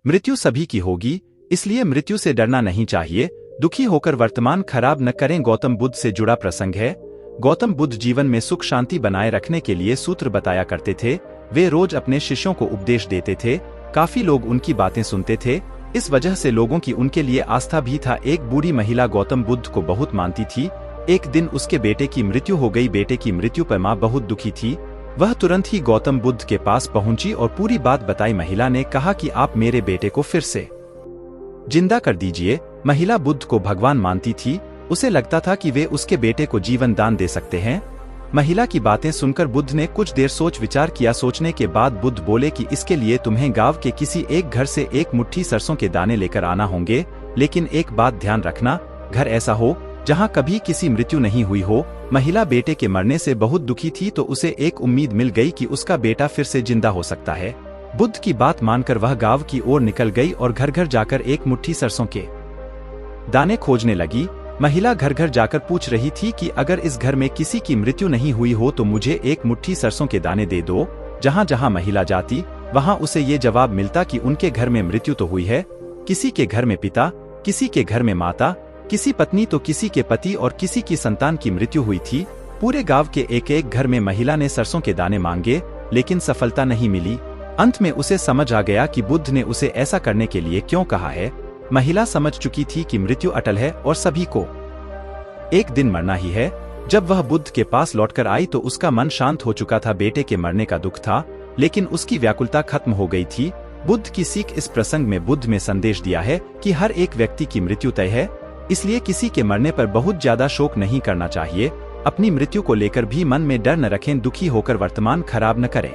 मृत्यु सभी की होगी, इसलिए मृत्यु से डरना नहीं चाहिए। दुखी होकर वर्तमान खराब न करें। गौतम बुद्ध से जुड़ा प्रसंग है। गौतम बुद्ध जीवन में सुख शांति बनाए रखने के लिए सूत्र बताया करते थे। वे रोज अपने शिष्यों को उपदेश देते थे। काफी लोग उनकी बातें सुनते थे। इस वजह से लोगों की उनके लिए आस्था भी था। एक बूढ़ी महिला गौतम बुद्ध को बहुत मानती थी। एक दिन उसके बेटे की मृत्यु हो गई। बेटे की मृत्यु पर माँ बहुत दुखी थी। वह तुरंत ही गौतम बुद्ध के पास पहुंची और पूरी बात बताई। महिला ने कहा कि आप मेरे बेटे को फिर से जिंदा कर दीजिए। महिला बुद्ध को भगवान मानती थी। उसे लगता था कि वे उसके बेटे को जीवन दान दे सकते हैं। महिला की बातें सुनकर बुद्ध ने कुछ देर सोच विचार किया। सोचने के बाद बुद्ध बोले कि इसके लिए तुम्हें गांव के किसी एक घर से एक मुट्ठी सरसों के दाने लेकर आना होंगे। लेकिन एक बात ध्यान रखना, घर ऐसा हो जहां कभी किसी मृत्यु नहीं हुई हो। महिला बेटे के मरने से बहुत दुखी थी, तो उसे एक उम्मीद मिल गई कि उसका बेटा फिर से जिंदा हो सकता है। बुद्ध की बात मानकर वह गांव की ओर निकल गई और घर घर जाकर एक मुट्ठी सरसों के दाने खोजने लगी। महिला घर घर जाकर पूछ रही थी कि अगर इस घर में किसी की मृत्यु नहीं हुई हो तो मुझे एक मुट्ठी सरसों के दाने दे दो। जहां जहां महिला जाती वहां उसे ये जवाब मिलता कि उनके घर में मृत्यु तो हुई है। किसी के घर में पिता, किसी के घर में माता, किसी पत्नी तो किसी के पति और किसी की संतान की मृत्यु हुई थी। पूरे गांव के एक एक घर में महिला ने सरसों के दाने मांगे, लेकिन सफलता नहीं मिली। अंत में उसे समझ आ गया कि बुद्ध ने उसे ऐसा करने के लिए क्यों कहा है। महिला समझ चुकी थी कि मृत्यु अटल है और सभी को एक दिन मरना ही है। जब वह बुद्ध के पास लौटकर आई तो उसका मन शांत हो चुका था। बेटे के मरने का दुख था, लेकिन उसकी व्याकुलता खत्म हो गई थी। बुद्ध की सीख इस प्रसंग में बुद्ध में संदेश दिया है कि हर एक व्यक्ति की मृत्यु तय है, इसलिए किसी के मरने पर बहुत ज्यादा शोक नहीं करना चाहिए। अपनी मृत्यु को लेकर भी मन में डर न रखें। दुखी होकर वर्तमान खराब न करें।